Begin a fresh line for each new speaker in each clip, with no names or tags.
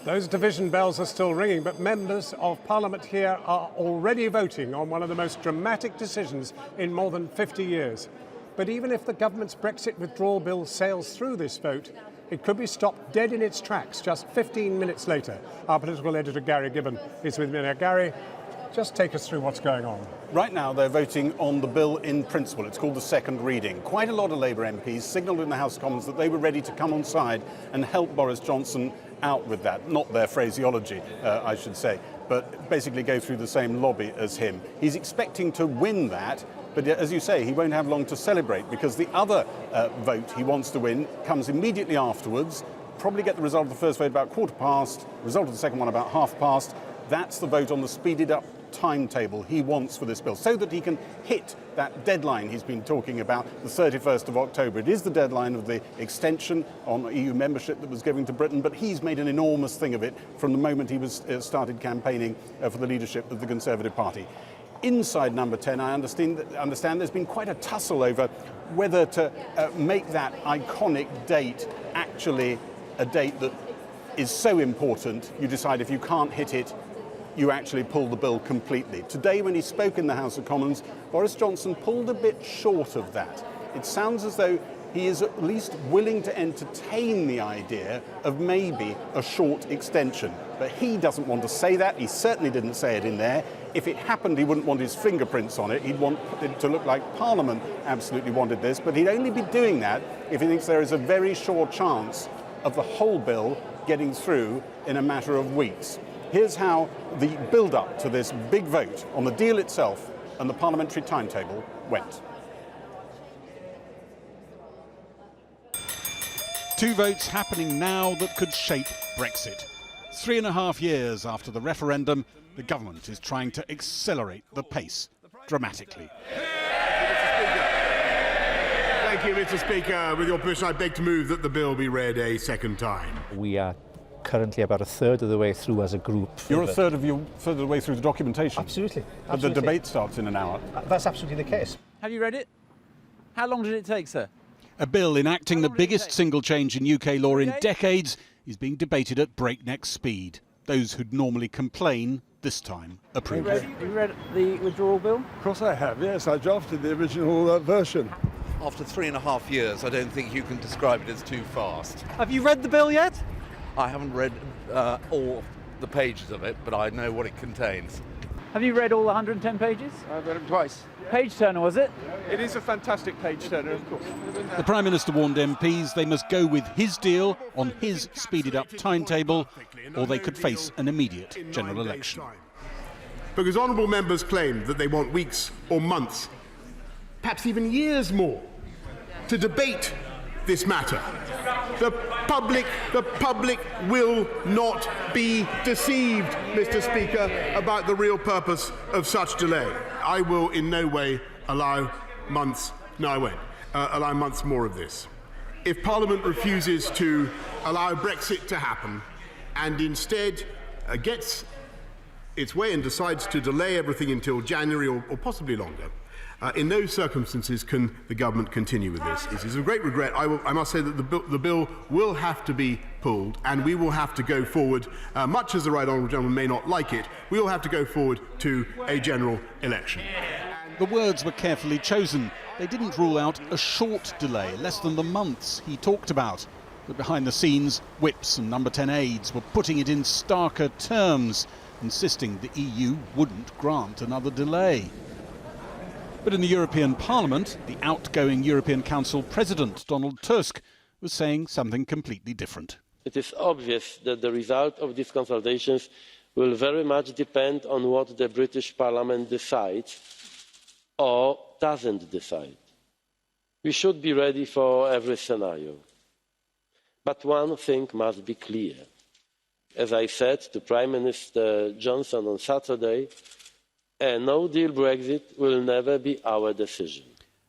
Those division bells are still ringing, but members of Parliament here are already voting on one of the most dramatic decisions in more than 50 years. But even if the government's Brexit withdrawal bill sails through this vote, it could be stopped dead in its tracks just 15 minutes later. Our political editor, Gibbon, is with me now. Gary, just take us through what's going on.
Right now, they're voting on the bill in principle. It's called the second reading. Quite a lot of Labour MPs signalled in the House of Commons that they were ready to come on side and help Boris Johnson out with that. Not their phraseology, I should say, but basically go through the same lobby as him. He's expecting to win that, but as you say, he won't have long to celebrate because the other vote he wants to win comes immediately afterwards. Probably get the result of the first vote about 15:15, result of the second one about 30:30. That's the vote on the speeded up timetable he wants for this bill, so that he can hit that deadline he's been talking about, the 31st of October. It is the deadline of the extension on EU membership that was given to Britain, but he's made an enormous thing of it from the moment he was started campaigning for the leadership of the Conservative Party. Inside Number 10, I understand there's been quite a tussle over whether to make that iconic date actually a date that is so important you decide if you can't hit it, you actually pull the bill completely. Today, when he spoke in the House of Commons, Boris Johnson pulled a bit short of that. It sounds as though he is at least willing to entertain the idea of maybe a short extension. But he doesn't want to say that. He certainly didn't say it in there. If it happened, he wouldn't want his fingerprints on it. He'd want it to look like Parliament absolutely wanted this. But he'd only be doing that if he thinks there is a very sure chance of the whole bill getting through in a matter of weeks. Here's how the build-up to this big vote on the deal itself and the parliamentary timetable went.
Two votes happening now that could shape Brexit. 3.5 years after the referendum, the government is trying to accelerate the pace dramatically.
Thank you, Mr. Speaker. With your permission, I beg to move that the bill be read a second time.
We are currently about a third of the way through as a group.
You're a third of the way through the documentation?
Absolutely.
But the debate starts in an hour.
That's absolutely the case.
Have you read it? How long did it take, sir?
A bill enacting the biggest single change in UK law in decades is being debated at breakneck speed. Those who'd normally complain this time approve.
You read the withdrawal bill?
Of course I have, yes. I drafted the original version.
After 3.5 years, I don't think you can describe it as too fast.
Have you read the bill yet?
I haven't read all the pages of it, but I know what it contains.
Have you read all 110 pages?
I've read them twice.
Page turner, was it?
It is a fantastic page turner, of course.
The Prime Minister warned MPs they must go with his deal on his speeded up timetable, or they could face an immediate general election.
Because honourable members claim that they want weeks or months, perhaps even years more, to debate this matter. The public will not be deceived, Mr. Speaker, about the real purpose of such delay. I will in no way allow months more of this. If Parliament refuses to allow Brexit to happen and instead gets its way and decides to delay everything until January or possibly longer, in those circumstances can the government continue with this. It is a great regret. I must say that the bill will have to be pulled and we will have to go forward, much as the Right Honourable Gentleman may not like it, we will have to go forward to a general election.
The words were carefully chosen. They didn't rule out a short delay, less than the months he talked about. But behind the scenes, whips and Number 10 aides were putting it in starker terms, insisting the EU wouldn't grant another delay. But in the European Parliament, the outgoing European Council President, Donald Tusk, was saying something completely different.
It is obvious that the result of these consultations will very much depend on what the British Parliament decides or doesn't decide. We should be ready for every scenario. But one thing must be clear. As I said to Prime Minister Johnson on Saturday, a no-deal Brexit will never be our decision.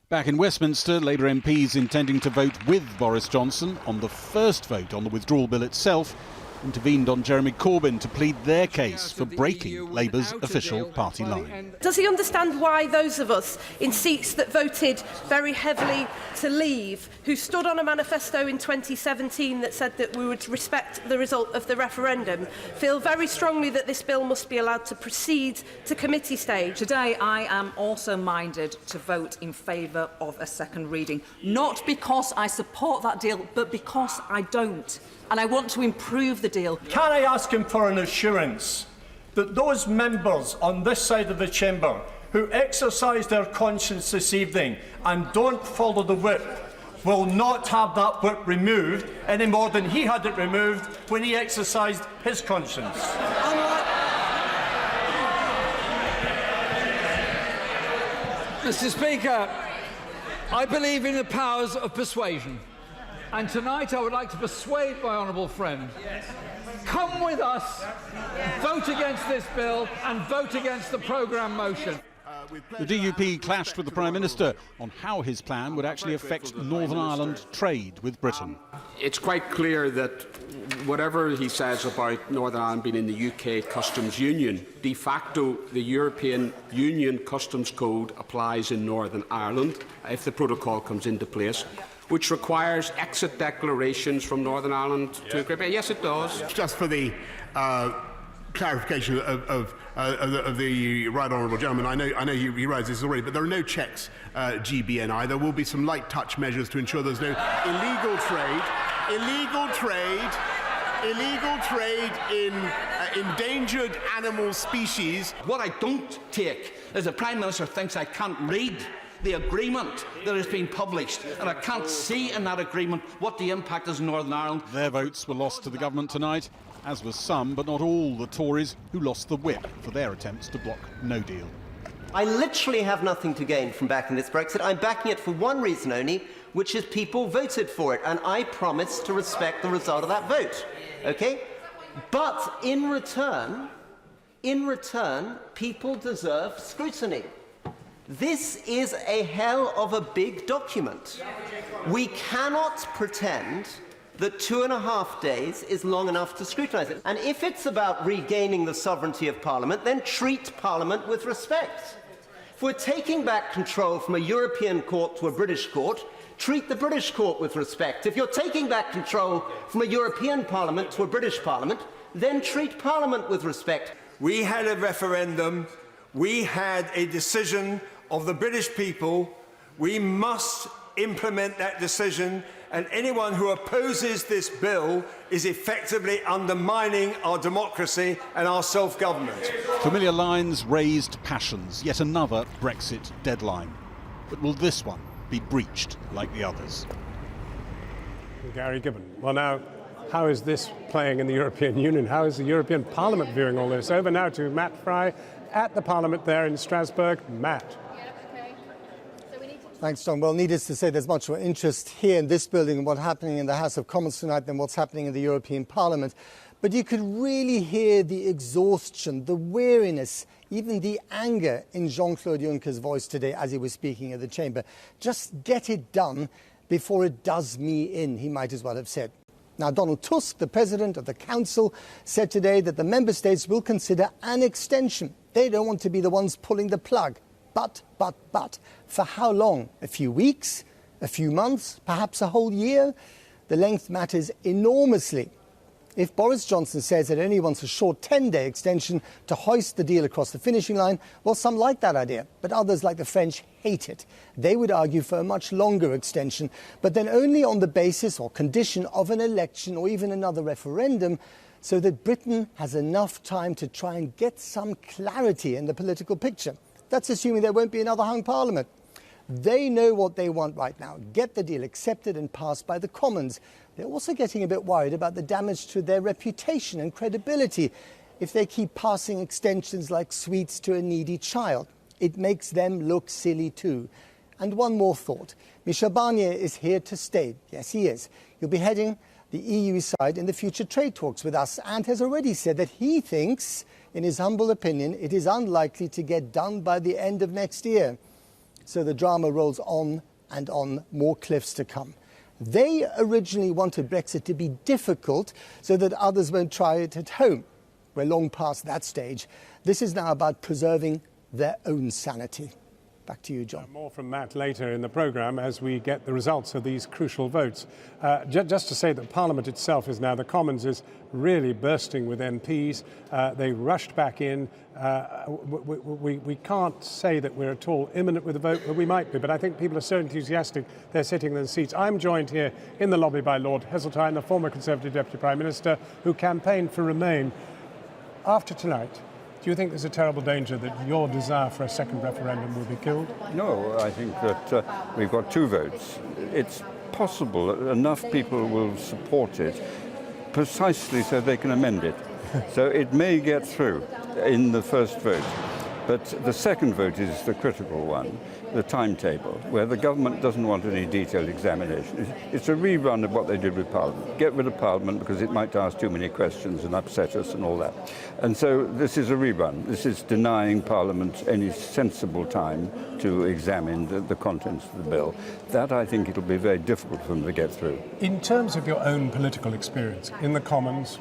Back in Westminster, Labour MPs intending to vote with Boris Johnson on the first vote on the withdrawal bill itself intervened on Jeremy Corbyn to plead their case for breaking Labour's official party line.
Does he understand why those of us in seats that voted very heavily to leave, who stood on a manifesto in 2017 that said that we would respect the result of the referendum, feel very strongly that this bill must be allowed to proceed to committee stage?
Today I am also minded to vote in favour of a second reading, not because I support that deal, but because I don't. And I want to improve the deal.
Can I ask him for an assurance that those members on this side of the chamber who exercise their conscience this evening and don't follow the whip will not have that whip removed any more than he had it removed when he exercised his conscience?
Mr. Speaker, I believe in the powers of persuasion. And tonight I would like to persuade my honourable friend. Come with us, vote against this bill and vote against the programme motion.
The DUP clashed with the Prime Minister on how his plan would actually affect Northern Ireland trade with Britain.
It's quite clear that whatever he says about Northern Ireland being in the UK Customs Union, de facto the European Union Customs Code applies in Northern Ireland if the protocol comes into place, which requires exit declarations from Northern Ireland to Great Britain. Yes, it does.
Just for the clarification of the right honourable gentleman, I know he realises this already, but there are no checks, GBNI. There will be some light touch measures to ensure there's no illegal trade in endangered animal species.
What I don't take is the Prime Minister thinks I can't read the agreement that has been published, and I can't see in that agreement what the impact is in Northern Ireland.
Their votes were lost to the government tonight, as was some, but not all, the Tories who lost the whip for their attempts to block no deal.
I literally have nothing to gain from backing this Brexit. I'm backing it for one reason only, which is people voted for it, and I promise to respect the result of that vote. Okay? But in return, people deserve scrutiny. This is a hell of a big document. We cannot pretend that 2.5 days is long enough to scrutinise it. And if it's about regaining the sovereignty of Parliament, then treat Parliament with respect. If we're taking back control from a European court to a British court, treat the British court with respect. If you're taking back control from a European Parliament to a British Parliament, then treat Parliament with respect.
We had a referendum. We had a decision of the British people. We must implement that decision, and anyone who opposes this bill is effectively undermining our democracy and our self-government.
Familiar lines, raised passions, yet another Brexit deadline. But will this one be breached like the others?
Gary Gibbon. Well, now, how is this playing in the European Union? How is the European Parliament viewing all this? Over now to Matt Fry at the Parliament there in Strasbourg. Matt.
Thanks, John. Well, needless to say, there's much more interest here in this building and what's happening in the House of Commons tonight than what's happening in the European Parliament. But you could really hear the exhaustion, the weariness, even the anger in Jean-Claude Juncker's voice today as he was speaking in the chamber. Just get it done before it does me in, he might as well have said. Now, Donald Tusk, the President of the Council, said today that the Member States will consider an extension. They don't want to be the ones pulling the plug. But, for how long? A few weeks? A few months? Perhaps a whole year? The length matters enormously. If Boris Johnson says that only wants a short 10-day extension to hoist the deal across the finishing line, well, some like that idea, but others, like the French, hate it. They would argue for a much longer extension, but then only on the basis or condition of an election or even another referendum, so that Britain has enough time to try and get some clarity in the political picture. That's assuming there won't be another hung parliament. They know what they want right now. Get the deal accepted and passed by the Commons. They're also getting a bit worried about the damage to their reputation and credibility if they keep passing extensions like sweets to a needy child. It makes them look silly too. And one more thought. Michel Barnier is here to stay. Yes, he is. He'll be heading the EU side in the future trade talks with us and has already said that he thinks, in his humble opinion, it is unlikely to get done by the end of next year. So the drama rolls on and on, more cliffs to come. They originally wanted Brexit to be difficult so that others won't try it at home. We're long past that stage. This is now about preserving their own sanity. Back to you, John.
More from Matt later in the programme as we get the results of these crucial votes. Just to say that Parliament itself is now, the Commons is really bursting with MPs. They rushed back in. We can't say that we're at all imminent with the vote, but we might be. But I think people are so enthusiastic they're sitting in their seats. I'm joined here in the lobby by Lord Heseltine, the former Conservative Deputy Prime Minister, who campaigned for Remain. After tonight, do you think there's a terrible danger that your desire for a second referendum will be killed?
No, I think that we've got 2 votes. It's possible that enough people will support it precisely so they can amend it. So it may get through in the first vote. But the second vote is the critical one, the timetable, where the government doesn't want any detailed examination. It's a rerun of what they did with Parliament. Get rid of Parliament because it might ask too many questions and upset us and all that. And so this is a rerun. This is denying Parliament any sensible time to examine the contents of the bill. That, I think, it'll be very difficult for them to get through.
In terms of your own political experience in the Commons,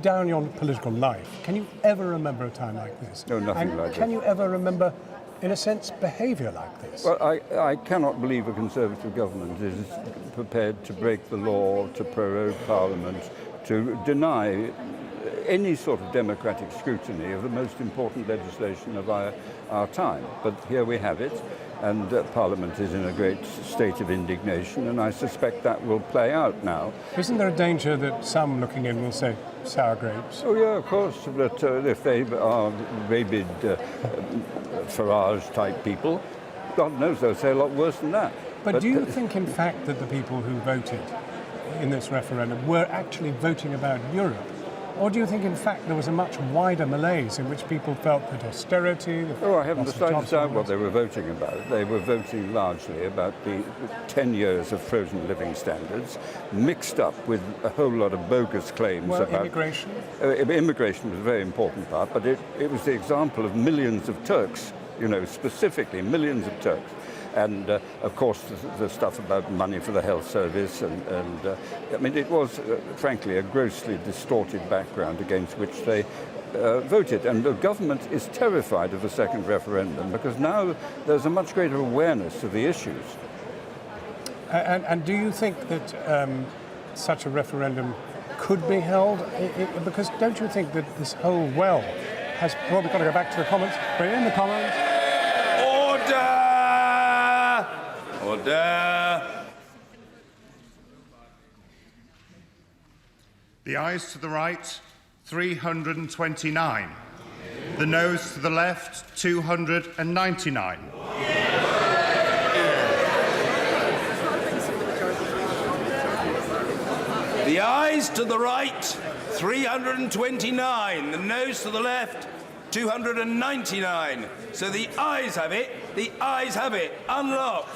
down your political life, can you ever remember a time like this?
No, nothing like that.
Can you ever remember, in a sense, behaviour like this?
Well, I cannot believe a Conservative government is prepared to break the law, to prorogue Parliament, to deny any sort of democratic scrutiny of the most important legislation of our time. But here we have it, and Parliament is in a great state of indignation, and I suspect that will play out now.
Isn't there a danger that some looking in will say, sour grapes?
Oh yeah, of course, but if they are rabid Farage-type people, God knows they'll say a lot worse than that.
But do you think, in fact, that the people who voted in this referendum were actually voting about Europe? Or do you think, in fact, there was a much wider malaise in which people felt that austerity...
I haven't the slightest doubt what they were voting about. They were voting largely about the 10 years of frozen living standards, mixed up with a whole lot of bogus claims about...
immigration?
Immigration was a very important part, but it was the example of millions of Turks, specifically millions of Turks. And, of course, the stuff about money for the health service. It was, frankly, a grossly distorted background against which they voted. And the government is terrified of a second referendum because now there's a much greater awareness of the issues.
And do you think that such a referendum could be held? Because don't you think that this whole well has... Well, we've got to go back to the Commons. We're in the Commons.
Order! Order! The ayes to the right, 329. The noes to the left, 299.
The ayes to the right, 329. The noes to the left, 299. So the ayes have it. The ayes have it. Unlock.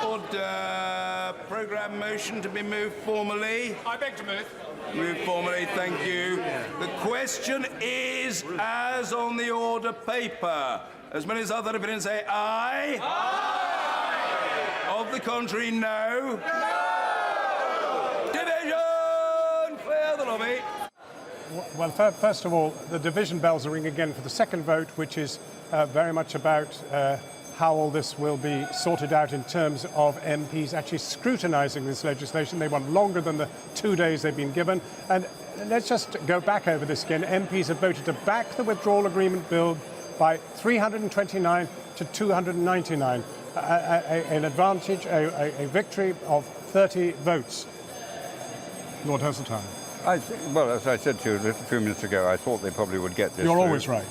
Order. Programme motion to be moved formally.
I beg to move.
Move formally, thank you. The question is as on the order paper. As many as other opinions say aye. Aye. Of the contrary, no. No. Division. Clear the lobby.
Well, first of all, the division bells are ringing again for the second vote, which is very much about how all this will be sorted out in terms of MPs actually scrutinising this legislation. They want longer than the 2 days they've been given. And let's just go back over this again. MPs have voted to back the withdrawal agreement bill by 329 to 299, an advantage, a victory of 30 votes. Lord Heseltine.
Well, as I said to you a few minutes ago, I thought they probably would get this.
You're always right.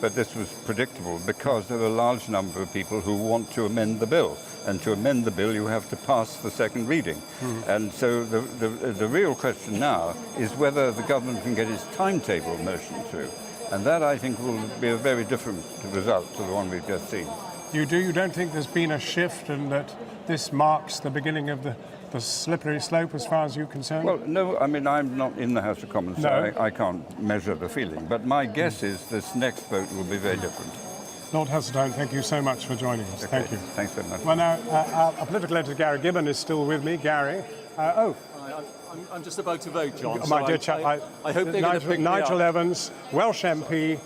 but this was predictable because there are a large number of people who want to amend the bill. And to amend the bill, you have to pass the second reading. Mm-hmm. And so the real question now is whether the government can get its timetable motion through. And that, I think, will be a very different result to the one we've just seen.
You do? You don't think there's been a shift and that this marks the beginning of the slippery slope as far as you're concerned?
Well, no, I'm not in the House of Commons, so I can't measure the feeling. But my guess is this next vote will be very different.
Lord Heseltine, thank you so much for joining us.
Okay,
thank you.
Thanks very much.
Well, now, our political editor, Gary Gibbon, is still with me. Gary.
I'm just about to vote, John.
My
so
dear chap,
I hope they're going to pick me
Nigel
up.
Evans, Welsh MP,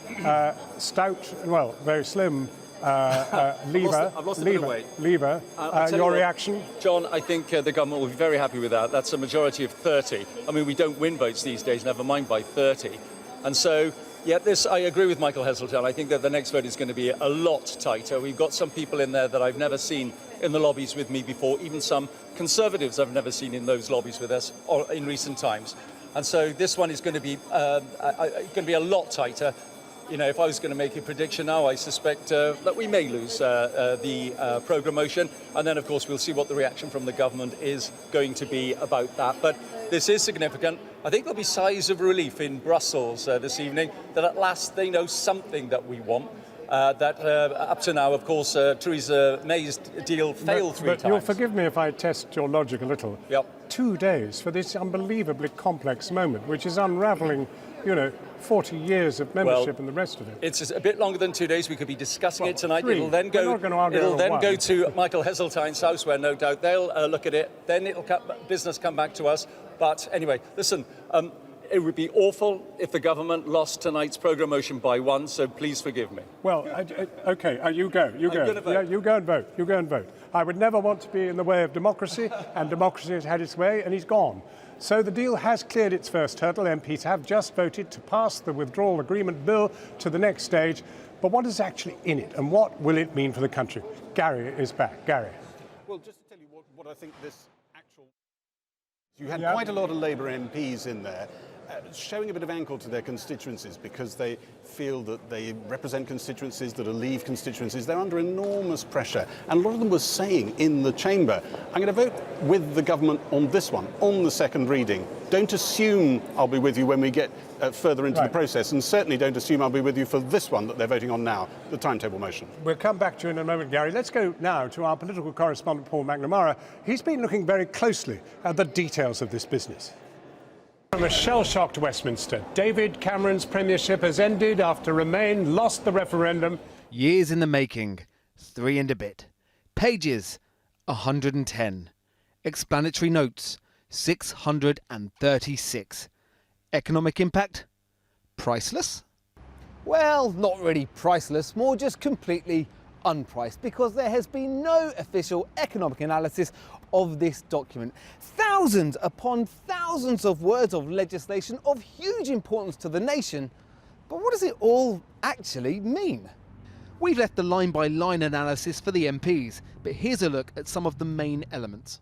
stout, well, very slim lever.
I've lost a bit of weight.
Lever.
I'll tell
Your
you what,
reaction?
John, I think the government will be very happy with that. That's a majority of 30. I mean, we don't win votes these days, never mind by 30. And so, yeah, I agree with Michael Heseltine. I think that the next vote is going to be a lot tighter. We've got some people in there that I've never seen in the lobbies with me before, even some Conservatives I've never seen in those lobbies with us or in recent times. And so this one is going to be a lot tighter. You know, if I was going to make a prediction now, I suspect that we may lose the programme motion. And then, of course, we'll see what the reaction from the government is going to be about that. But this is significant. I think there'll be sighs of relief in Brussels this evening that at last they know something that we want. Up to now, of course, Theresa May's deal failed three times.
But you'll forgive me if I test your logic a little.
Yep.
2 days for this unbelievably complex moment, which is unravelling, 40 years of membership and the rest of it.
It's a bit longer than 2 days. We could be discussing it tonight.
3.
It'll then go.
We're not going to argue
It'll
over
then
one.
go to Michael Heseltine's house, where no doubt they'll look at it. Then business come back to us. But anyway, listen. It would be awful if the government lost tonight's programme motion by 1, so please forgive me.
Well, OK, you go. You go. Yeah, you go and vote. You go and vote. I would never want to be in the way of democracy, and democracy has had its way, and he's gone. So the deal has cleared its first hurdle. MPs have just voted to pass the withdrawal agreement bill to the next stage. But what is actually in it, and what will it mean for the country? Gary is back. Gary.
Well, just to tell you what I think this actual... You had quite a lot of Labour MPs in there, showing a bit of ankle to their constituencies because they feel that they represent constituencies that are Leave constituencies. They're under enormous pressure. And a lot of them were saying in the chamber, I'm going to vote with the government on this one, on the second reading. Don't assume I'll be with you when we get further into the process, and certainly don't assume I'll be with you for this one that they're voting on now, the timetable motion.
We'll come back to you in a moment, Gary. Let's go now to our political correspondent, Paul McNamara. He's been looking very closely at the details of this business. From a shell-shocked Westminster, David Cameron's premiership has ended after Remain lost the referendum.
Years in the making, 3 and a bit. Pages, 110. Explanatory notes, 636. Economic impact? Priceless? Well, not really priceless, more just completely unpriced, because there has been no official economic analysis of this document. Thousands upon thousands of words of legislation of huge importance to the nation. But what does it all actually mean? We've left the line-by-line analysis for the MPs, but here's a look at some of the main elements.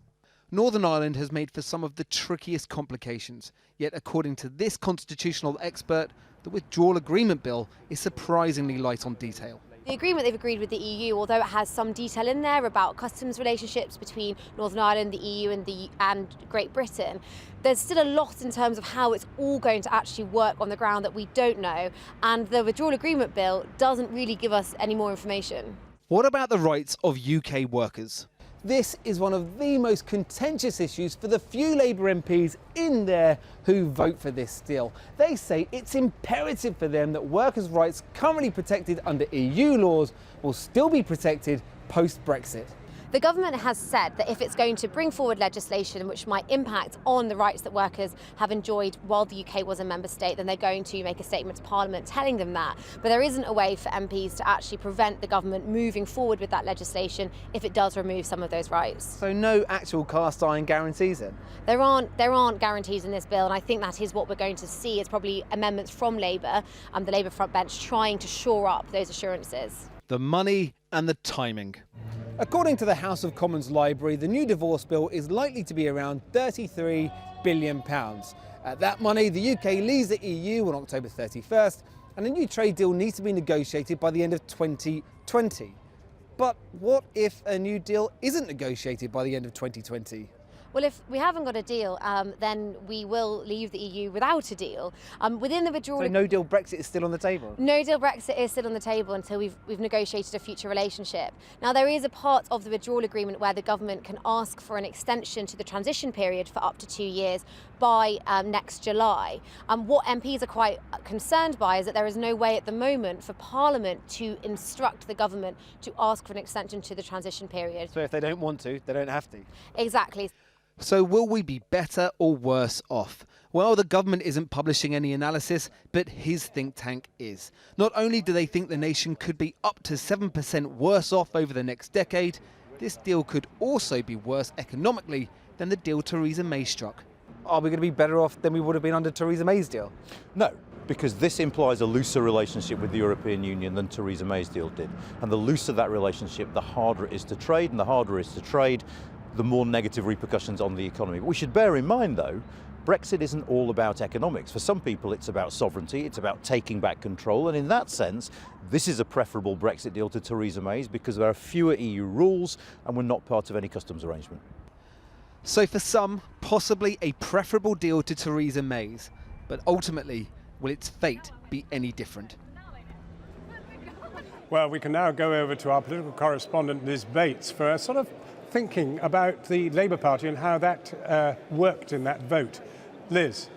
Northern Ireland has made for some of the trickiest complications, yet according to this constitutional expert, the withdrawal agreement bill is surprisingly light on detail.
The agreement they've agreed with the EU, although it has some detail in there about customs relationships between Northern Ireland, the EU and Great Britain, there's still a lot in terms of how it's all going to actually work on the ground that we don't know, and the withdrawal agreement bill doesn't really give us any more information.
What about the rights of UK workers? This is one of the most contentious issues for the few Labour MPs in there who vote for this deal. They say it's imperative for them that workers' rights currently protected under EU laws will still be protected post-Brexit.
The government has said that if it's going to bring forward legislation which might impact on the rights that workers have enjoyed while the UK was a member state, then they're going to make a statement to Parliament telling them that. But there isn't a way for MPs to actually prevent the government moving forward with that legislation if it does remove some of those rights.
So no actual cast iron guarantees then?
There aren't guarantees in this bill, and I think that is what we're going to see is probably amendments from Labour and the Labour front bench trying to shore up those assurances.
The money and the timing. According to the House of Commons Library, the new divorce bill is likely to be around £33 billion. At that money, the UK leaves the EU on October 31st, and a new trade deal needs to be negotiated by the end of 2020. But what if a new deal isn't negotiated by the end of 2020?
Well, if we haven't got a deal, then we will leave the EU without a deal. Within the withdrawal...
So no deal Brexit is still on the table?
No deal Brexit is still on the table until we've negotiated a future relationship. Now, there is a part of the withdrawal agreement where the government can ask for an extension to the transition period for up to 2 years by next July. What MPs are quite concerned by is that there is no way at the moment for Parliament to instruct the government to ask for an extension to the transition period.
So if they don't want to, they don't have to?
Exactly.
So will we be better or worse off? Well, the government isn't publishing any analysis, but his think tank is. Not only do they think the nation could be up to 7% worse off over the next decade, this deal could also be worse economically than the deal Theresa May struck. Are we going to be better off than we would have been under Theresa May's deal?
No, because this implies a looser relationship with the European Union than Theresa May's deal did. And the looser that relationship, the harder it is to trade, and the harder it is to trade, the more negative repercussions on the economy. But we should bear in mind, though, Brexit isn't all about economics. For some people, it's about sovereignty, it's about taking back control, and in that sense, this is a preferable Brexit deal to Theresa May's because there are fewer EU rules and we're not part of any customs arrangement.
So for some, possibly a preferable deal to Theresa May's, but ultimately, will its fate be any different?
Well, we can now go over to our political correspondent Liz Bates for a sort of thinking about the Labour Party and how that worked in that vote. Liz.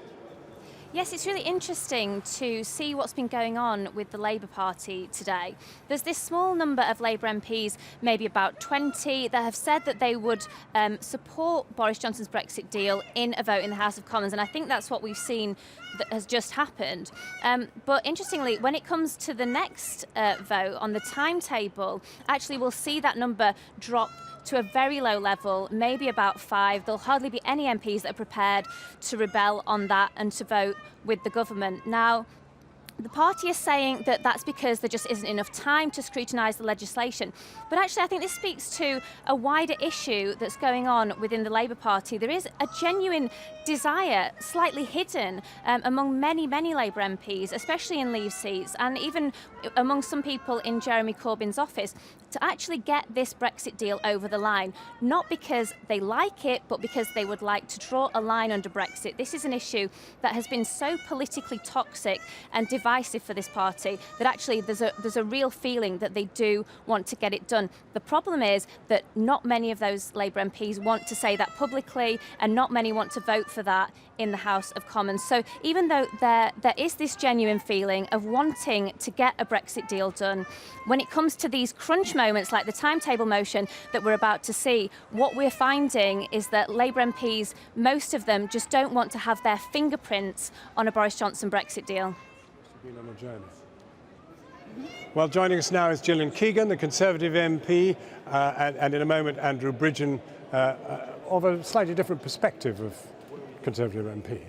Yes, it's really interesting to see what's been going on with the Labour Party today. There's this small number of Labour MPs, maybe about 20, that have said that they would support Boris Johnson's Brexit deal in a vote in the House of Commons, and I think that's what we've seen that has just happened. But interestingly, when it comes to the next vote on the timetable, actually we'll see that number drop to a very low level, maybe about 5. There'll hardly be any MPs that are prepared to rebel on that and to vote with the government. Now, the party is saying that that's because there just isn't enough time to scrutinise the legislation. But actually, I think this speaks to a wider issue that's going on within the Labour Party. There is a genuine desire, slightly hidden, among many Labour MPs, especially in Leave seats, and even among some people in Jeremy Corbyn's office, to actually get this Brexit deal over the line. Not because they like it, but because they would like to draw a line under Brexit. This is an issue that has been so politically toxic and divisive for this party that actually there's a real feeling that they do want to get it done. The problem is that not many of those Labour MPs want to say that publicly, and not many want to vote for that in the House of Commons. So even though there is this genuine feeling of wanting to get a Brexit deal done, when it comes to these crunch moments like the timetable motion that we're about to see, what we're finding is that Labour MPs, most of them, just don't want to have their fingerprints on a Boris Johnson Brexit deal.
Well, joining us now is Gillian Keegan, the Conservative MP, and in a moment Andrew Bridgen, of a slightly different perspective of Conservative MP.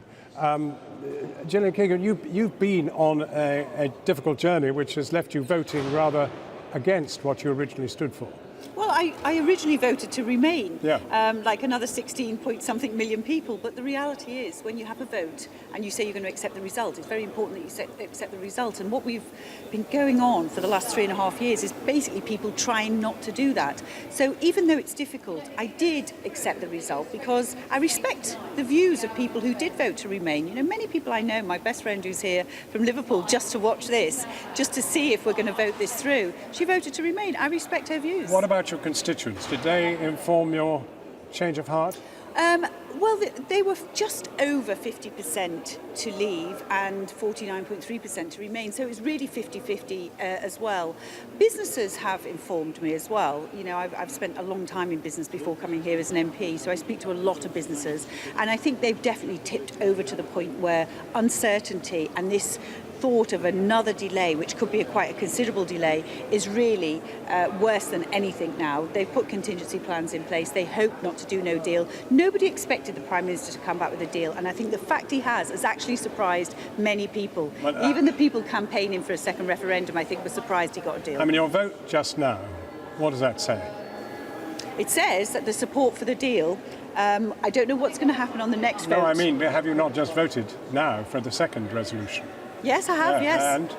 Gillian Keegan, you've been on a difficult journey which has left you voting rather against what you originally stood for.
Well, I originally voted to remain,
yeah.
Like another 16-point-something million people. But the reality is, when you have a vote and you say you're going to accept the result, it's very important that you accept the result. And what we've been going on for the last 3.5 years is basically people trying not to do that. So even though it's difficult, I did accept the result because I respect the views of people who did vote to remain. You know, many people I know, my best friend who's here from Liverpool just to watch this, just to see if we're going to vote this through, she voted to remain. I respect her views.
What about your constituents? Did they inform your change of heart?
Well, they were just over 50% to leave and 49.3% to remain, so it was really 50-50 as well. Businesses have informed me as well. You know, I've spent a long time in business before coming here as an MP, so I speak to a lot of businesses, and I think they've definitely tipped over to the point where uncertainty and this thought of another delay, which could be quite a considerable delay, is really worse than anything now. They've put contingency plans in place. They hope not to do no deal. Nobody expected the Prime Minister to come back with a deal, and I think the fact he has actually surprised many people. Even the people campaigning for a second referendum, I think, were surprised he got a deal.
I mean, your vote just now, what does that say?
It says that the support for the deal, I don't know what's going to happen on the next vote.
No, I mean, have you not just voted now for the second resolution?
Yes, I have, yes.
And?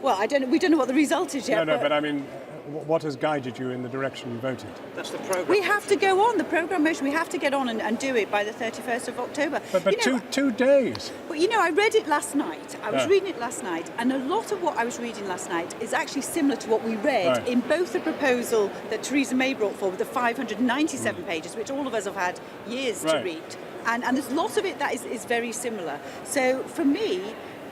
Well, I don't know. We don't know what the result is yet.
No, but I mean, what has guided you in the direction you voted?
That's the programme.
We have to go on the programme motion. We have to get on and do it by the 31st of October.
But two days.
Well, I read it last night. I was reading it last night, and a lot of what I was reading last night is actually similar to what we read in both the proposal that Theresa May brought forward, the 597 pages, which all of us have had years to read. And there's lots of it that is very similar. So for me,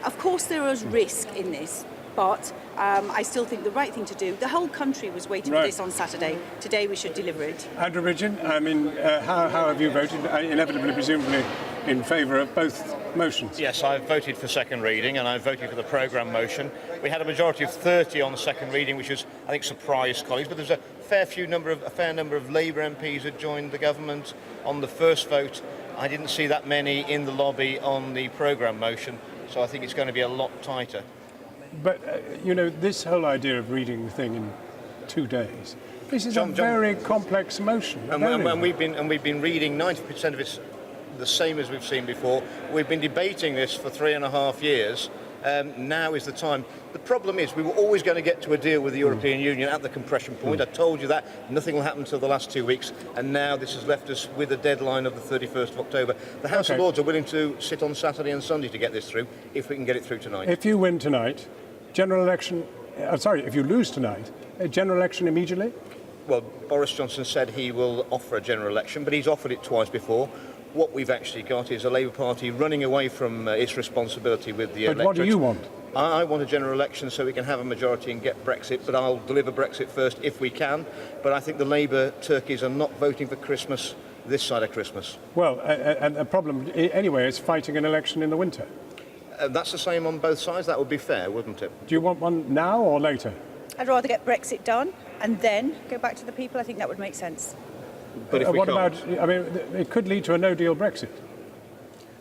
of course there is risk in this, but I still think the right thing to do. The whole country was waiting for this on Saturday. Today we should deliver it.
Andrew Ridgeon, how have you voted? Inevitably, presumably, in favour of both motions?
Yes, I've voted for second reading, and I've voted for the programme motion. We had a majority of 30 on the second reading, which was, I think, surprised colleagues. But there's a fair number of Labour MPs who joined the government on the first vote. I didn't see that many in the lobby on the programme motion, so I think it's going to be a lot tighter.
But, this whole idea of reading the thing in 2 days, this is a very complex motion.
And we've been reading 90% of it the same as we've seen before. We've been debating this for 3.5 years. Now is the time. The problem is we were always going to get to a deal with the European Union at the compression point. I told you that. Nothing will happen until the last 2 weeks, and now this has left us with a deadline of the 31st of October. The House of Lords are willing to sit on Saturday and Sunday to get this through, if we can get it through tonight.
If you win tonight, general election... if you lose tonight, a general election immediately?
Well, Boris Johnson said he will offer a general election, but he's offered it twice before. What we've actually got is a Labour Party running away from its responsibility with the electorate.
But what do you want?
I want a general election so we can have a majority and get Brexit, but I'll deliver Brexit first if we can. But I think the Labour turkeys are not voting for Christmas this side of Christmas.
Well, and the problem, anyway, is fighting an election in the winter.
That's the same on both sides. That would be fair, wouldn't it?
Do you want one now or later?
I'd rather get Brexit done and then go back to the people. I think that would make sense.
But if we
what
can't?
about, it could lead to a no-deal Brexit.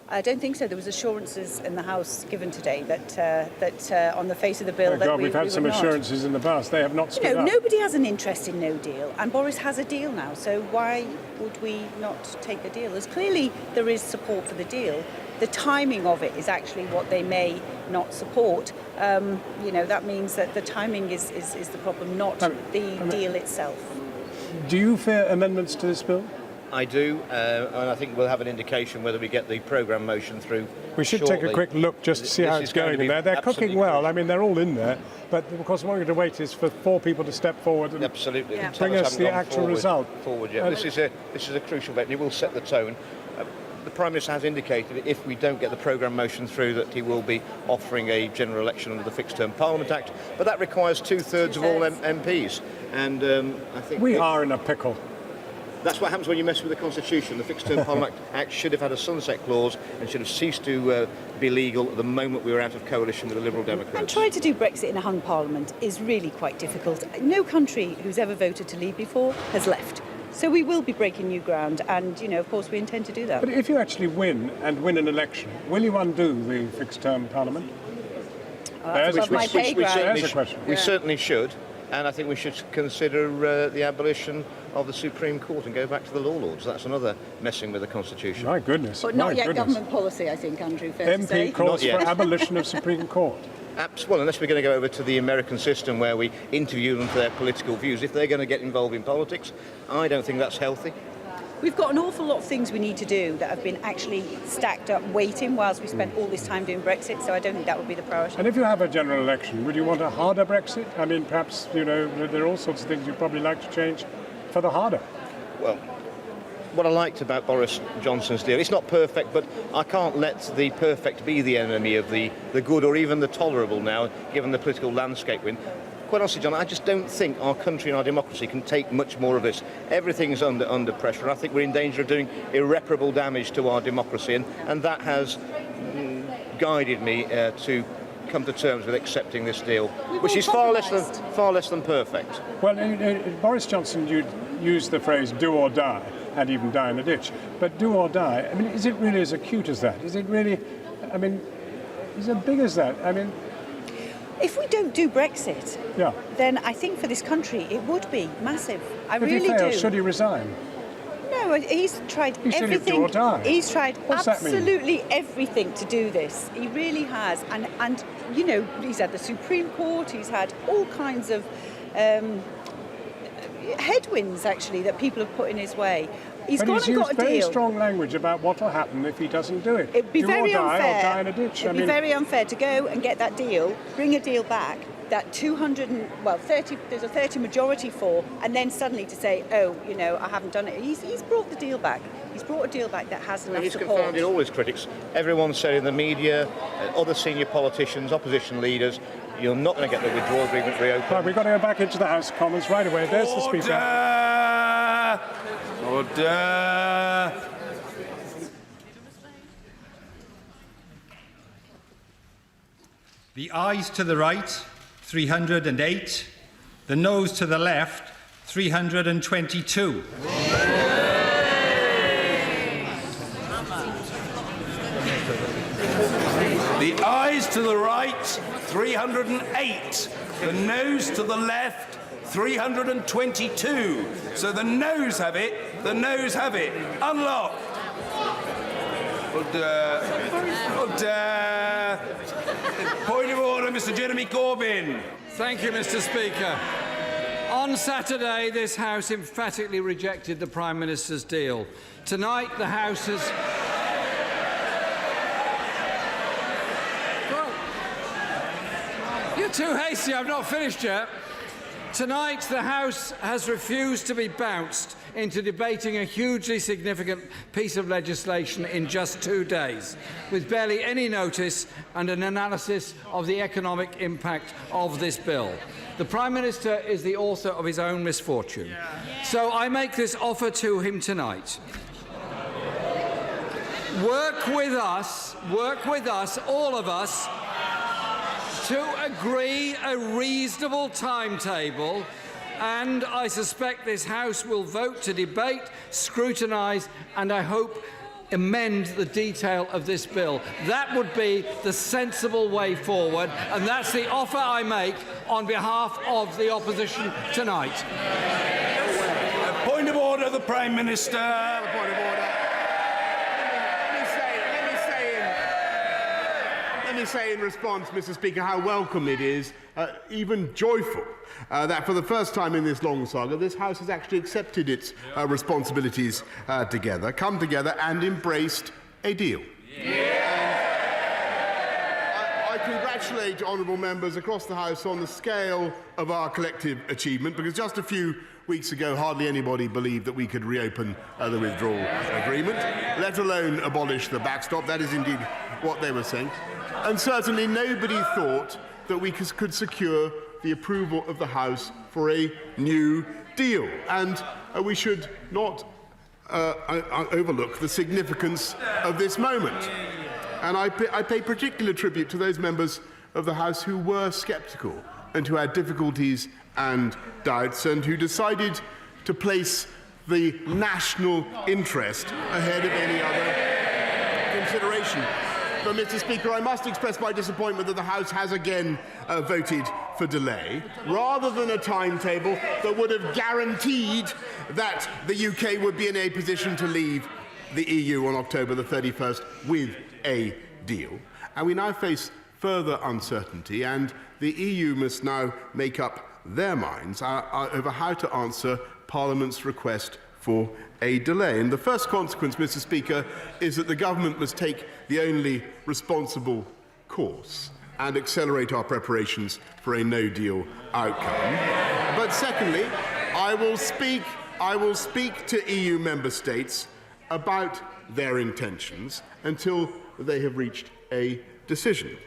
I don't think so. There was assurances in the House given today that on the face of the bill that
we've had some assurances in the past. They have not stood up.
Nobody has an interest in no deal, and Boris has a deal now. So why would we not take the deal? As clearly there is support for the deal. The timing of it is actually what they may not support. That means that the timing is the problem, not the deal itself.
Do you fear amendments to this bill?
I do, and I think we'll have an indication whether we get the programme motion through.
We should
shortly.
take a quick look just to see how it's going in there. They're cooking well. They're all in there. But of course, what we're going to wait is for 4 people to step forward and bring us the actual result.
This is a crucial vote. It will set the tone. The Prime Minister has indicated that if we don't get the programme motion through, that he will be offering a general election under the Fixed Term Parliament Act. But that requires 2/3 of all MPs. And I think
we are in a pickle.
That's what happens when you mess with the Constitution. The Fixed Term Parliament Act should have had a sunset clause and should have ceased to be legal at the moment we were out of coalition with the Liberal Democrats.
And trying to do Brexit in a hung parliament is really quite difficult. No country who's ever voted to leave before has left. So we will be breaking new ground, and of course we intend to do that.
But if you actually win an election, will you undo the Fixed Term Parliament?
We certainly should. And I think we should consider the abolition of the Supreme Court and go back to the law lords. That's another messing with the Constitution.
My goodness.
But not yet government policy, I think, Andrew, fair to say.
MP calls for abolition of Supreme Court.
Well, unless we're going to go over to the American system where we interview them for their political views. If they're going to get involved in politics, I don't think that's healthy.
We've got an awful lot of things we need to do that have been actually stacked up waiting whilst we spent all this time doing Brexit, so I don't think that would be the priority.
And if you have a general election, would you want a harder Brexit? Perhaps, there are all sorts of things you'd probably like to change for the harder.
Well, what I liked about Boris Johnson's deal, it's not perfect, but I can't let the perfect be the enemy of the good or even the tolerable now, given the political landscape we're in. Quite honestly, John, I just don't think our country and our democracy can take much more of this. Everything's under pressure, and I think we're in danger of doing irreparable damage to our democracy, and that has guided me to come to terms with accepting this deal, which is far less than perfect.
Well, Boris Johnson used the phrase "do or die," and even die in a ditch. But do or die, is it really as acute as that? Is it really, is it big as that?
If we don't do Brexit, then I think for this country it would be massive. I really do.
Should he resign?
No, he's tried everything.
Do or die.
He's tried
What's
absolutely everything to do this. He really has. And he's had the Supreme Court. He's had all kinds of headwinds, actually, that people have put in his way. He's
but
gone
he's
and
used
got a
very
deal.
strong language about what will happen if he doesn't do it.
It'd be
do
very
or die,
unfair.
or die in a ditch.
It'd be very unfair to go and get that deal, bring a deal back, that 30, there's a 30 majority for, and then suddenly to say, oh, you know, I haven't done it. He's brought the deal back. He's brought a deal back that has enough
He's
support.
confounded all his critics. Everyone said in the media, other senior politicians, opposition leaders, you're not going to get the withdrawal agreement reopened.
Right, we've got to go back into the House of Commons right away. There's the Speaker.
Order!
The ayes to the right, 308. The noes to the left, 322.
The ayes to the right, 308. The noes to the left, 322. So the noes have it. The noes have it. Unlocked. Point of order, Mr. Jeremy Corbyn.
Thank you, Mr. Speaker. On Saturday, this House emphatically rejected the Prime Minister's deal. Tonight, the House has... You're too hasty. I've not finished yet. Tonight, the House has refused to be bounced into debating a hugely significant piece of legislation in just 2 days, with barely any notice and an analysis of the economic impact of this bill. The Prime Minister is the author of his own misfortune. So I make this offer to him tonight. Work with us, all of us, to agree a reasonable timetable, and I suspect this House will vote to debate, scrutinise and, I hope, amend the detail of this bill. That would be the sensible way forward, and that's the offer I make on behalf of the opposition tonight.
Point of order, the Prime Minister.
Point of order. Let me say in response, Mr. Speaker, how welcome it is, even joyful, that for the first time in this long saga, this House has actually accepted its responsibilities together, come together and embraced a deal. I congratulate honourable members across the House on the scale of our collective achievement, because just a few weeks ago, hardly anybody believed that we could reopen the withdrawal agreement, let alone abolish the backstop. That is indeed what they were saying. And certainly nobody thought that we could secure the approval of the House for a new deal. And we should not overlook the significance of this moment. And I pay particular tribute to those members of the House who were sceptical and who had difficulties and doubts and who decided to place the national interest ahead of any other consideration. But, Mr. Speaker, I must express my disappointment that the House has again voted for delay, rather than a timetable that would have guaranteed that the UK would be in a position to leave the EU on October the 31st with a deal. And we now face further uncertainty, and the EU must now make up their minds over how to answer Parliament's request for a delay. And the first consequence, Mr. Speaker, is that the government must take the only responsible course and accelerate our preparations for a no-deal outcome. But secondly, I will speak to EU member states about their intentions until they have reached a decision.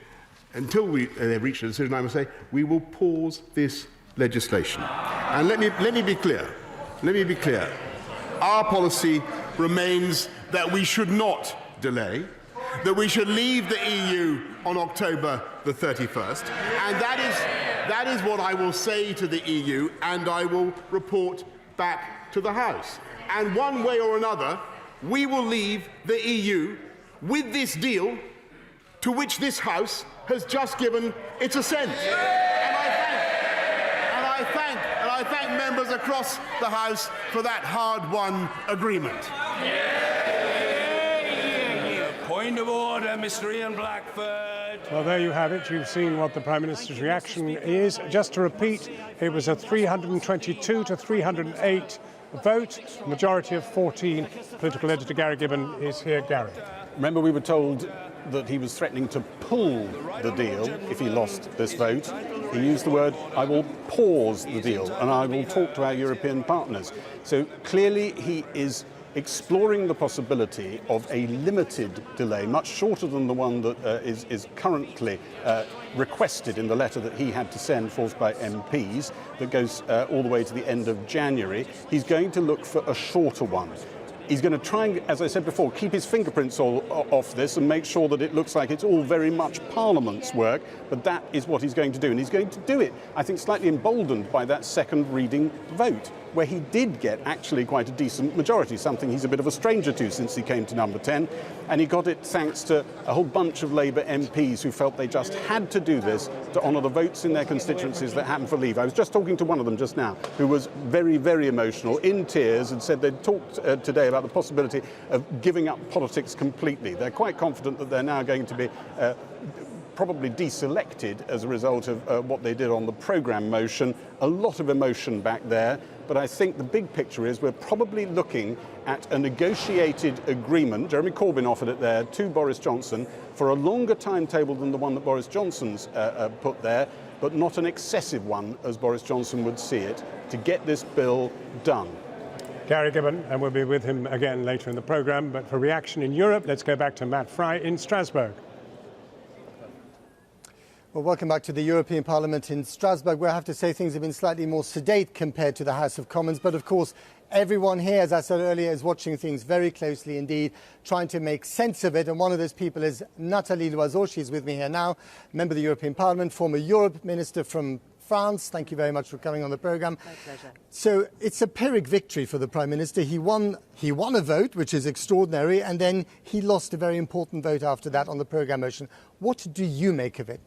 Until they've reached a decision, I must say, we will pause this legislation. And let me be clear. Let me be clear. Our policy remains that we should not delay, that we should leave the EU on October the 31st, and that is what I will say to the EU, and I will report back to the House. And one way or another, we will leave the EU with this deal to which this House has just given its assent. And I thank members across the House for that hard-won agreement.
Point of order, Mr. Ian Blackford.
Well, there you have it. You've seen what the Prime Minister's reaction is. Just to repeat, it was a 322 to 308 vote, majority of 14. Political editor Gary Gibbon is here. Gary.
Remember, we were told that he was threatening to pull the deal if he lost this vote. He used the word, I will pause the deal and I will talk to our European partners. So clearly he is exploring the possibility of a limited delay, much shorter than the one that is currently requested in the letter that he had to send forth by MPs, that goes all the way to the end of January. He's going to look for a shorter one. He's going to try and, as I said before, keep his fingerprints all off this and make sure that it looks like it's all very much Parliament's work, but that is what he's going to do. And he's going to do it, I think, slightly emboldened by that second reading vote, where he did get actually quite a decent majority, something he's a bit of a stranger to since he came to number 10. And he got it thanks to a whole bunch of Labour MPs who felt they just had to do this to honour the votes in their constituencies that happened for leave. I was just talking to one of them just now who was very, very emotional, in tears, and said they'd talked today about the possibility of giving up politics completely. They're quite confident that they're now going to be probably deselected as a result of what they did on the programme motion. A lot of emotion back there, but I think the big picture is we're probably looking at a negotiated agreement, Jeremy Corbyn offered it there, to Boris Johnson, for a longer timetable than the one that Boris Johnson's put there, but not an excessive one, as Boris Johnson would see it, to get this bill done.
Gary Gibbon, and we'll be with him again later in the programme, but for reaction in Europe, let's go back to Matt Fry in Strasbourg.
Well, welcome back to the European Parliament in Strasbourg, where I have to say things have been slightly more sedate compared to the House of Commons. But of course, everyone here, as I said earlier, is watching things very closely indeed, trying to make sense of it. And one of those people is Nathalie Loiseau. She's with me here now, member of the European Parliament, former Europe Minister from France. Thank you very much for coming on the programme.
My pleasure.
So it's a Pyrrhic victory for the Prime Minister. He won a vote, which is extraordinary, and then he lost a very important vote after that on the programme motion. What do you make of it?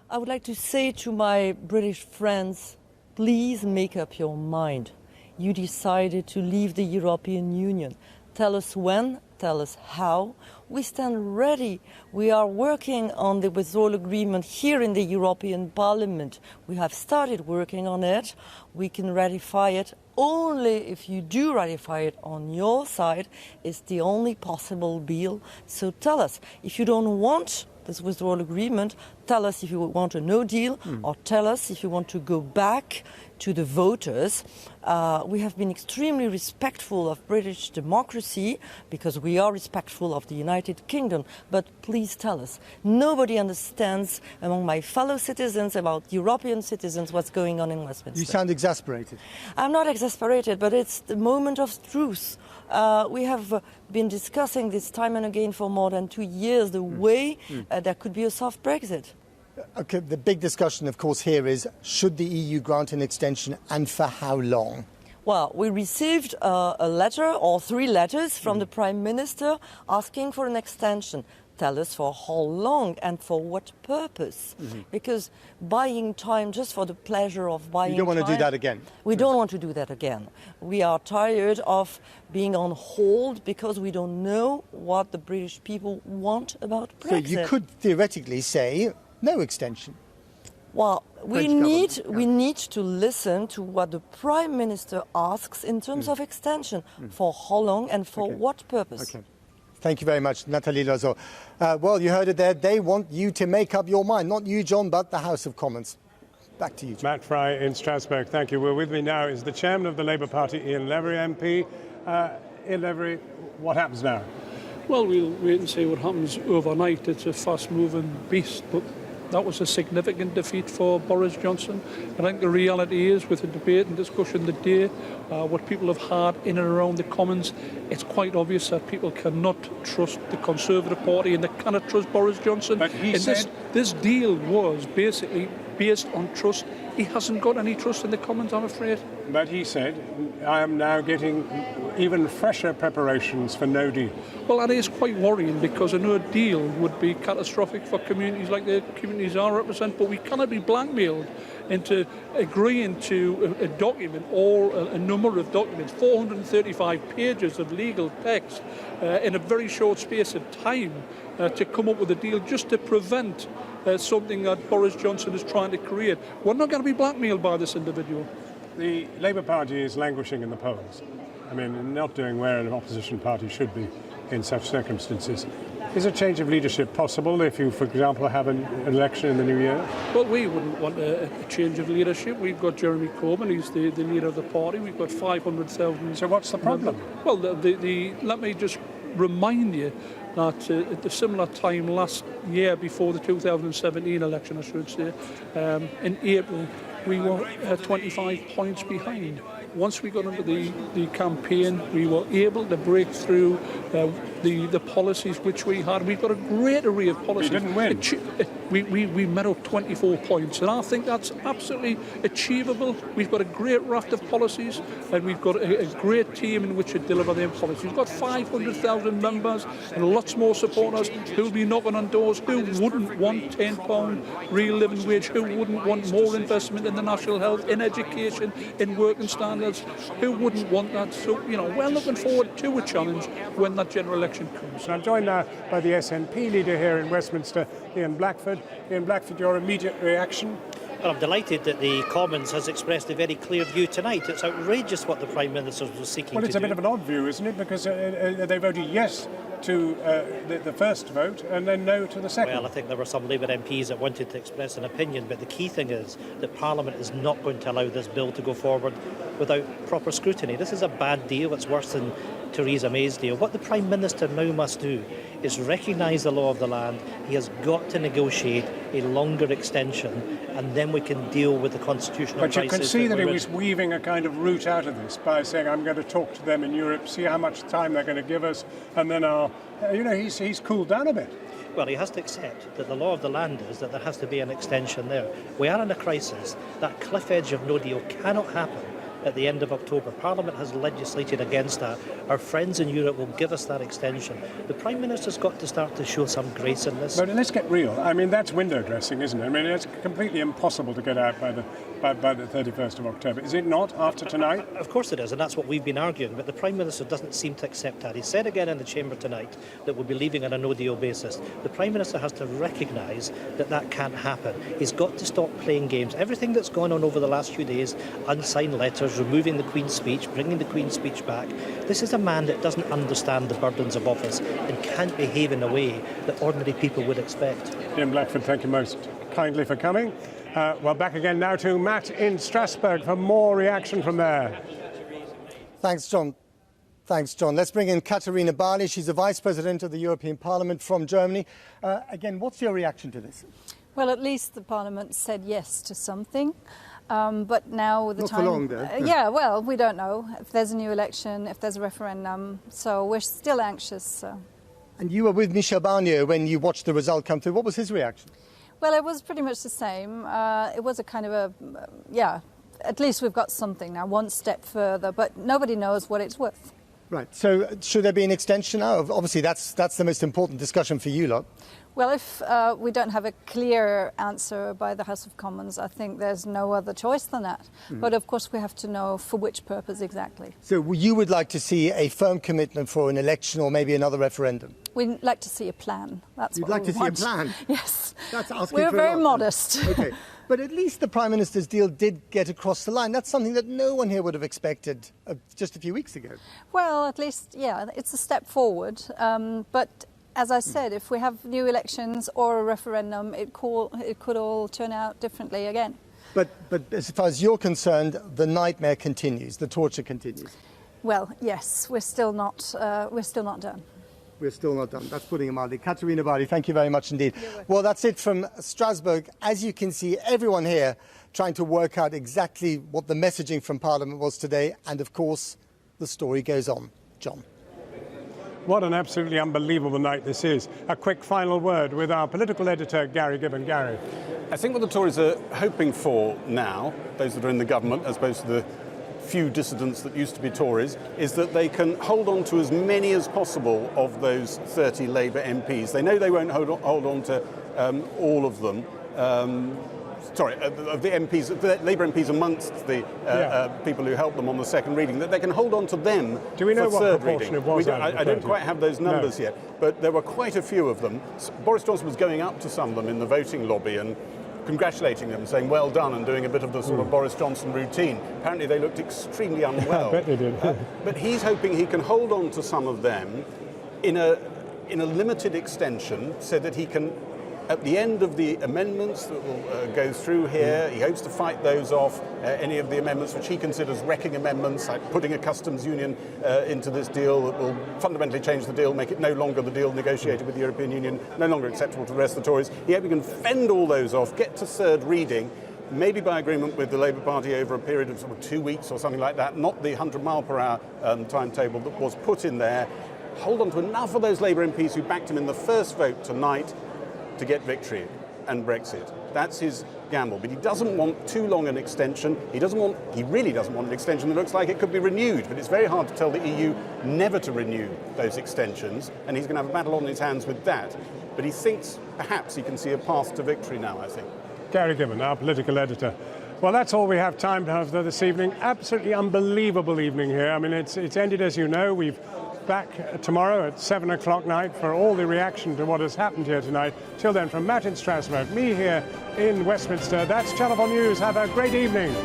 I would like to say to my British friends, please make up your mind. You decided to leave the European Union. Tell us when, tell us how. We stand ready. We are working on the withdrawal agreement here in the European Parliament. We have started working on it. We can ratify it only if you do ratify it on your side. It's the only possible deal. So tell us, if you don't want this withdrawal agreement, tell us if you want a no deal, or tell us if you want to go back to the voters. We have been extremely respectful of British democracy because we are respectful of the United Kingdom. But please tell us. Nobody understands among my fellow citizens, about European citizens, what's going on in Westminster.
You sound exasperated.
I'm not exasperated, but it's the moment of truth. We have been discussing this time and again for more than 2 years, the way there could be a soft Brexit.
Okay, the big discussion, of course, here is, should the EU grant an extension and for how long?
Well, we received a letter or 3 letters from the Prime Minister asking for an extension. Tell us for how long and for what purpose. Because buying time just for the pleasure of buying time...
You don't want to do that again?
We don't want to do that again. We are tired of being on hold because we don't know what the British people want about Brexit.
So you could theoretically say no extension.
Well, we need to listen to what the Prime Minister asks in terms of extension. For how long and for what purpose.
Okay. Thank you very much, Nathalie Loiseau. Well, you heard it there. They want you to make up your mind. Not you, John, but the House of Commons. Back to you, John.
Matt Fry in Strasbourg. Thank you. Well, with me now is the chairman of the Labour Party, Ian Levery MP. Ian Levery, what happens now?
Well, we'll wait and see what happens overnight. It's a fast-moving beast, but that was a significant defeat for Boris Johnson. I think the reality is, with the debate and discussion today, what people have had in and around the Commons, it's quite obvious that people cannot trust the Conservative Party and they cannot trust Boris Johnson.
But he said...
This deal was basically based on trust. He hasn't got any trust in the Commons, I'm afraid.
But he said, I am now getting even fresher preparations for no deal.
Well, that is quite worrying because a no deal would be catastrophic for communities like the communities I represent, but we cannot be blackmailed into agreeing to a document or a number of documents, 435 pages of legal text in a very short space of time. to come up with a deal just to prevent something that Boris Johnson is trying to create. We're not going to be blackmailed by this individual.
The Labour Party is languishing in the polls. I mean, not doing where an opposition party should be in such circumstances. Is a change of leadership possible if you, for example, have an election in the new year?
Well, we wouldn't want a change of leadership. We've got Jeremy Corbyn, he's the leader of the party. We've got 500,000.
So what's the problem?
Well, let me just remind you that at a similar time last year, before the 2017 election, I should say, in April, we were 25 points behind. Once we got into the campaign, we were able to break through the policies which we had. We've got a great array of policies.
You didn't win.
We met up 24 points, and I think that's absolutely achievable. We've got a great raft of policies, and we've got a great team in which to deliver them policies. We've got 500,000 members and lots more supporters who'll be knocking on doors. Who wouldn't want £10 real living wage? Who wouldn't want more investment in the national health, in education, in working standards? Who wouldn't want that? So, we're looking forward to a challenge when that general election comes.
I'm joined now by the SNP leader here in Westminster, Ian Blackford. Ian Blackford, your immediate reaction?
Well, I'm delighted that the Commons has expressed a very clear view tonight. It's outrageous what the Prime Minister was seeking to do.
Well, it's a bit of an odd view, isn't it? Because they voted yes to the first vote and then no to the second.
Well, I think there were some Labour MPs that wanted to express an opinion, but the key thing is that Parliament is not going to allow this bill to go forward without proper scrutiny. This is a bad deal. It's worse than Theresa May's deal. What the Prime Minister now must do is recognise the law of the land. He has got to negotiate a longer extension, and then we can deal with the constitutional crisis.
But you can see that he was weaving a kind of route out of this by saying, I'm going to talk to them in Europe, see how much time they're going to give us, and then he's cooled down a bit.
Well, he has to accept that the law of the land is that there has to be an extension there. We are in a crisis. That cliff edge of no deal cannot happen at the end of October. Parliament has legislated against that. Our friends in Europe will give us that extension. The Prime Minister's got to start to show some grace in this.
But let's get real. I mean, that's window dressing, isn't it? I mean, it's completely impossible to get out by the 31st of October. Is it not, after tonight?
Of course it is, and that's what we've been arguing. But the Prime Minister doesn't seem to accept that. He said again in the Chamber tonight that we'll be leaving on a no-deal basis. The Prime Minister has to recognise that that can't happen. He's got to stop playing games. Everything that's gone on over the last few days, unsigned letters, removing the Queen's speech, bringing the Queen's speech back. This is a man that doesn't understand the burdens of office and can't behave in a way that ordinary people would expect.
Ian Blackford, thank you most kindly for coming. Well, back again now to Matt in Strasbourg for more reaction from there.
Thanks, John. Let's bring in Katarina Barley. She's the Vice President of the European Parliament from Germany. Again, what's your reaction to this?
Well, at least the Parliament said yes to something. But now the
Not
time...
for long, though.
Yeah, well, we don't know if there's a new election, if there's a referendum. So we're still anxious.
And you were with Michel Barnier when you watched the result come through. What was his reaction?
Well, it was pretty much the same. It was a kind of at least we've got something now, one step further, but nobody knows what it's worth.
Right. So should there be an extension now? Obviously, that's the most important discussion for you lot.
Well, if we don't have a clear answer by the House of Commons, I think there's no other choice than that. But of course, we have to know for which purpose exactly.
So you would like to see a firm commitment for an election or maybe another referendum?
We'd like to see a plan. That's
You'd
what
like
we
to
want.
see a plan?
Yes.
That's asking
We're
for a
very
lot.
modest.
Okay. But at least the Prime Minister's deal did get across the line. That's something that no one here would have expected just a few weeks ago.
Well, at least, yeah, it's a step forward. But as I said, if we have new elections or a referendum, it could all turn out differently again.
But as far as you're concerned, the nightmare continues, the torture continues.
Well, yes, we're still not done.
We're still not done. That's putting it mildly. Katarina Barley, thank you very much indeed. Well, that's it from Strasbourg. As you can see, everyone here trying to work out exactly what the messaging from Parliament was today. And of course, the story goes on. John.
What an absolutely unbelievable night this is. A quick final word with our political editor, Gary Gibbon. Gary.
I think what the Tories are hoping for now, those that are in the government, as opposed to the few dissidents that used to be Tories, is that they can hold on to as many as possible of those 30 Labour MPs. They know they won't hold on to all of them. of the MPs, the Labour MPs amongst the people who helped them on the second reading, that they can hold on to them.
Do we know
for
what
third
proportion
reading.
it was?
I don't quite have those numbers yet, but there were quite a few of them. Boris Johnson was going up to some of them in the voting lobby and congratulating them, saying well done, and doing a bit of the sort of Boris Johnson routine. Apparently they looked extremely unwell.
I bet they did.
But he's hoping he can hold on to some of them in a limited extension, so that he can, at the end of the amendments that will go through here, he hopes to fight those off, any of the amendments which he considers wrecking amendments, like putting a customs union into this deal that will fundamentally change the deal, make it no longer the deal negotiated with the European Union, no longer acceptable to the rest of the Tories. He hopes he can fend all those off, get to third reading, maybe by agreement with the Labour Party over a period of sort of 2 weeks or something like that, not the 100-mile-per-hour timetable that was put in there. Hold on to enough of those Labour MPs who backed him in the first vote tonight to get victory and Brexit. That's his gamble. But he doesn't want too long an extension. He really doesn't want an extension that looks like it could be renewed. But it's very hard to tell the EU never to renew those extensions, and he's going to have a battle on his hands with that. But he thinks perhaps he can see a path to victory now, I think.
Gary Gibbon, our political editor. Well, that's all we have time to have this evening. Absolutely unbelievable evening here. I mean, it's ended, as you know. We've back tomorrow at 7 o'clock night for all the reaction to what has happened here tonight. Till then, from Matt in Strasbourg, me here in Westminster, that's Channel 4 News. Have a great evening.